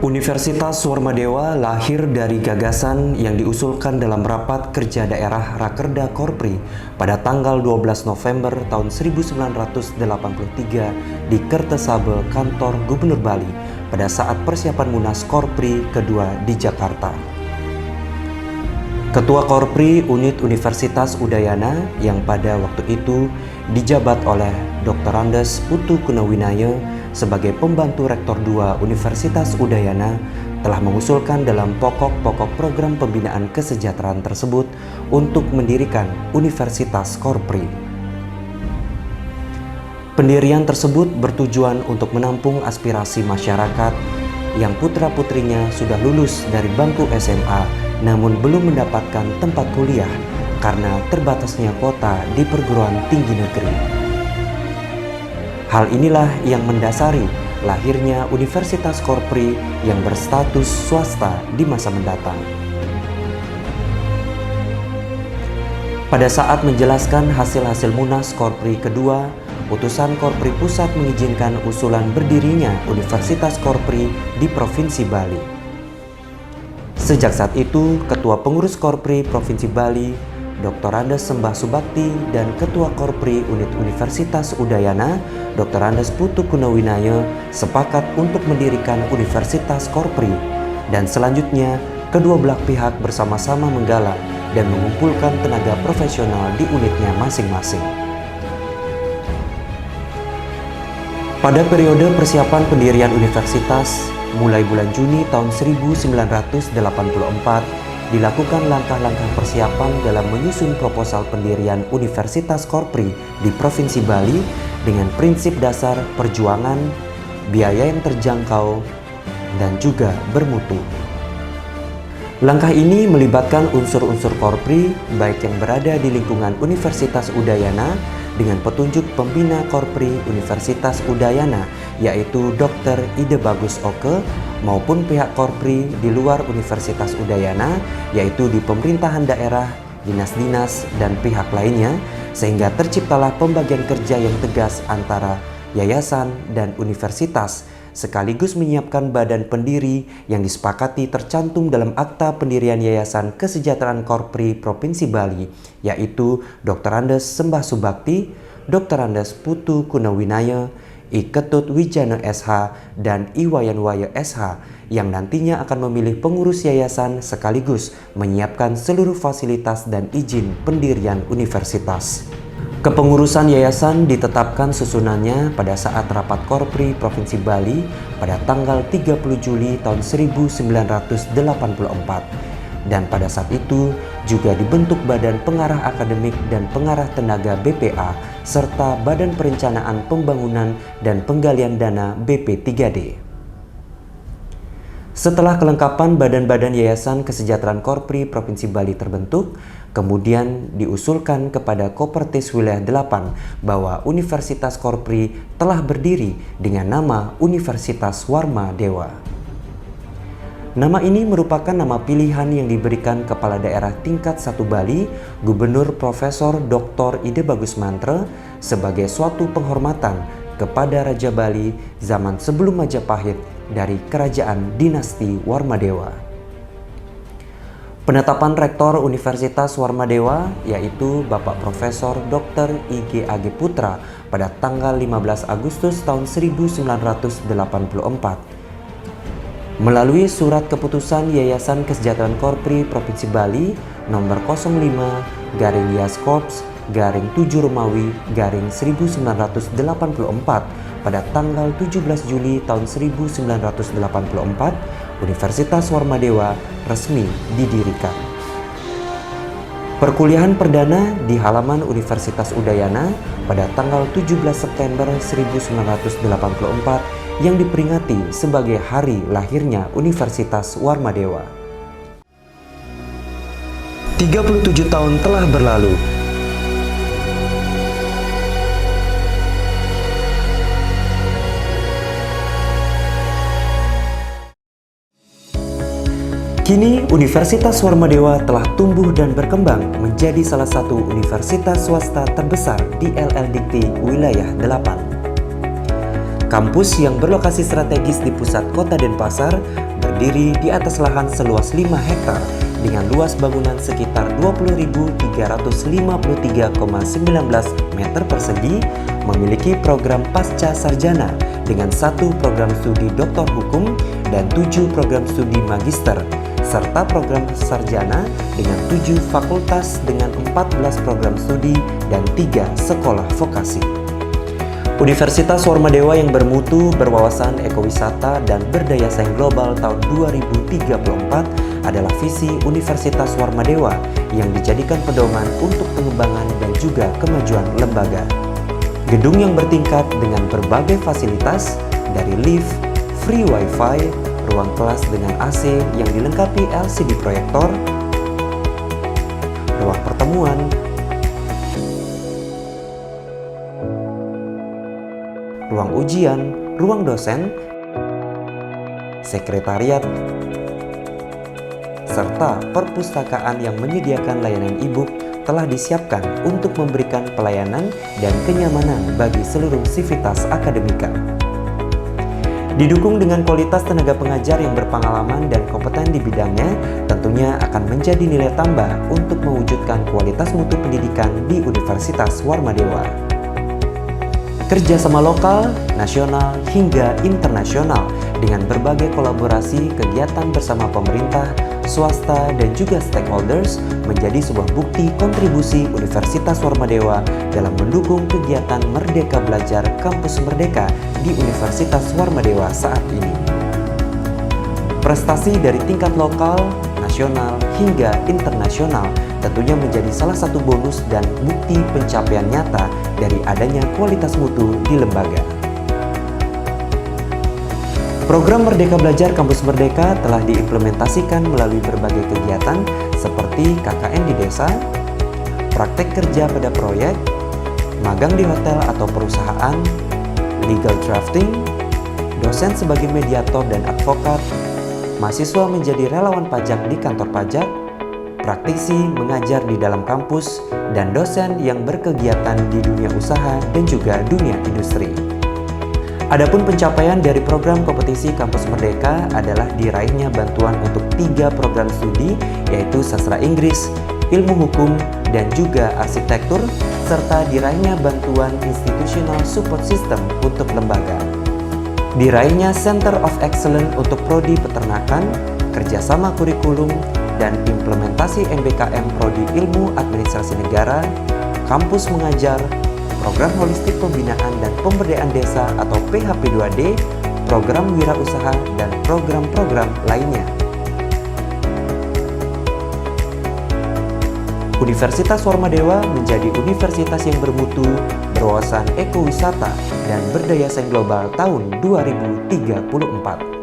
Universitas Warmadewa lahir dari gagasan yang diusulkan dalam rapat kerja daerah Rakerda Korpri pada tanggal 12 November tahun 1983 di Kertesabel, kantor Gubernur Bali pada saat persiapan Munas Korpri kedua di Jakarta. Ketua Korpri Unit Universitas Udayana yang pada waktu itu dijabat oleh Dr. Andes Putu Kunawinaya sebagai pembantu Rektor II Universitas Udayana telah mengusulkan dalam pokok-pokok program pembinaan kesejahteraan tersebut untuk mendirikan Universitas Korpri. Pendirian tersebut bertujuan untuk menampung aspirasi masyarakat yang putra-putrinya sudah lulus dari bangku SMA namun belum mendapatkan tempat kuliah karena terbatasnya kuota di perguruan tinggi negeri. Hal inilah yang mendasari lahirnya Universitas Korpri yang berstatus swasta di masa mendatang. Pada saat menjelaskan hasil-hasil Munas Korpri kedua, Utusan Korpri Pusat mengizinkan usulan berdirinya Universitas Korpri di Provinsi Bali. Sejak saat itu, Ketua Pengurus Korpri Provinsi Bali, Dr. Andes Sembah Subakti, dan Ketua Korpri Unit Universitas Udayana, Dr. Andes Putu Kunawinaya, sepakat untuk mendirikan Universitas Korpri. Dan selanjutnya, kedua belah pihak bersama-sama menggalang dan mengumpulkan tenaga profesional di unitnya masing-masing. Pada periode persiapan pendirian universitas, mulai bulan Juni tahun 1984, dilakukan langkah-langkah persiapan dalam menyusun proposal pendirian Universitas Korpri di Provinsi Bali dengan prinsip dasar perjuangan, biaya yang terjangkau, dan juga bermutu. Langkah ini melibatkan unsur-unsur Korpri, baik yang berada di lingkungan Universitas Udayana dengan petunjuk pembina Korpri Universitas Udayana, yaitu Dr. Ide Bagus Oke, maupun pihak Korpri di luar Universitas Udayana, yaitu di pemerintahan daerah, dinas-dinas, dan pihak lainnya, sehingga terciptalah pembagian kerja yang tegas antara yayasan dan universitas, sekaligus menyiapkan badan pendiri yang disepakati tercantum dalam Akta Pendirian Yayasan Kesejahteraan Korpri Provinsi Bali, yaitu Dr. Andes Sembah Subakti, Dr. Andes Putu Kunawinaya, I Ketut Wijana SH, dan I Wayanwaya SH, yang nantinya akan memilih pengurus yayasan sekaligus menyiapkan seluruh fasilitas dan izin pendirian universitas. Kepengurusan yayasan ditetapkan susunannya pada saat rapat Korpri Provinsi Bali pada tanggal 30 Juli tahun 1984. Dan pada saat itu juga dibentuk Badan Pengarah Akademik dan Pengarah Tenaga BPA serta Badan Perencanaan Pembangunan dan Penggalian Dana BP3D. Setelah kelengkapan badan-badan Yayasan Kesejahteraan Korpri Provinsi Bali terbentuk, kemudian diusulkan kepada Kopertis Wilayah 8 bahwa Universitas Korpri telah berdiri dengan nama Universitas Warmadewa. Nama ini merupakan nama pilihan yang diberikan Kepala Daerah tingkat 1 Bali, Gubernur Profesor Dr. Ide Bagus Mantre, sebagai suatu penghormatan kepada Raja Bali zaman sebelum Majapahit dari Kerajaan Dinasti Warmadewa. Penetapan Rektor Universitas Warmadewa yaitu Bapak Profesor Dr. I.G.A.G. Putra pada tanggal 15 Agustus tahun 1984. Melalui surat keputusan Yayasan Kesejahteraan Korpri Provinsi Bali nomor 05/Yas/7 Romawi /1984 pada tanggal 17 Juli tahun 1984, Universitas Warmadewa resmi didirikan. Perkuliahan perdana di halaman Universitas Udayana pada tanggal 17 September 1984 yang diperingati sebagai hari lahirnya Universitas Warmadewa. 37 tahun telah berlalu. Kini Universitas Warmadewa telah tumbuh dan berkembang menjadi salah satu universitas swasta terbesar di LL Dikti Wilayah 8. Kampus yang berlokasi strategis di pusat kota Denpasar berdiri di atas lahan seluas 5 hektar dengan luas bangunan sekitar 20.353,19 meter persegi, memiliki program pasca sarjana dengan 1 program studi doktor hukum dan 7 program studi magister, serta program sarjana dengan 7 fakultas dengan 14 program studi dan 3 sekolah vokasi. Universitas Warmadewa yang bermutu, berwawasan ekowisata, dan berdaya saing global tahun 2034 adalah visi Universitas Warmadewa yang dijadikan pedoman untuk pengembangan dan juga kemajuan lembaga. Gedung yang bertingkat dengan berbagai fasilitas dari lift, free wifi, ruang kelas dengan AC yang dilengkapi LCD proyektor, ruang pertemuan, ruang ujian, ruang dosen, sekretariat, serta perpustakaan yang menyediakan layanan e-book telah disiapkan untuk memberikan pelayanan dan kenyamanan bagi seluruh sivitas akademika. Didukung dengan kualitas tenaga pengajar yang berpengalaman dan kompeten di bidangnya, tentunya akan menjadi nilai tambah untuk mewujudkan kualitas mutu pendidikan di Universitas Warmadewa. Kerjasama lokal, nasional, hingga internasional dengan berbagai kolaborasi kegiatan bersama pemerintah, swasta, dan juga stakeholders menjadi sebuah bukti kontribusi Universitas Warmadewa dalam mendukung kegiatan Merdeka Belajar Kampus Merdeka di Universitas Warmadewa saat ini. Prestasi dari tingkat lokal, nasional, hingga internasional tentunya menjadi salah satu bonus dan bukti pencapaian nyata dari adanya kualitas mutu di lembaga. Program Merdeka Belajar Kampus Merdeka telah diimplementasikan melalui berbagai kegiatan seperti KKN di desa, praktek kerja pada proyek, magang di hotel atau perusahaan, legal drafting, dosen sebagai mediator dan advokat, mahasiswa menjadi relawan pajak di kantor pajak, praktisi mengajar di dalam kampus, dan dosen yang berkegiatan di dunia usaha dan juga dunia industri. Adapun pencapaian dari program kompetisi Kampus Merdeka adalah diraihnya bantuan untuk 3 program studi, yaitu sastra Inggris, ilmu hukum, dan juga arsitektur, serta diraihnya bantuan institutional support system untuk lembaga. Diraihnya Center of Excellence untuk prodi peternakan, kerjasama kurikulum, dan implementasi MBKM Prodi Ilmu Administrasi Negara, kampus mengajar, program holistik pembinaan dan pemberdayaan desa atau PHP2D, program wirausaha, dan program-program lainnya. Universitas Warmadewa menjadi universitas yang bermutu, berwawasan ekowisata, dan berdaya saing global tahun 2034.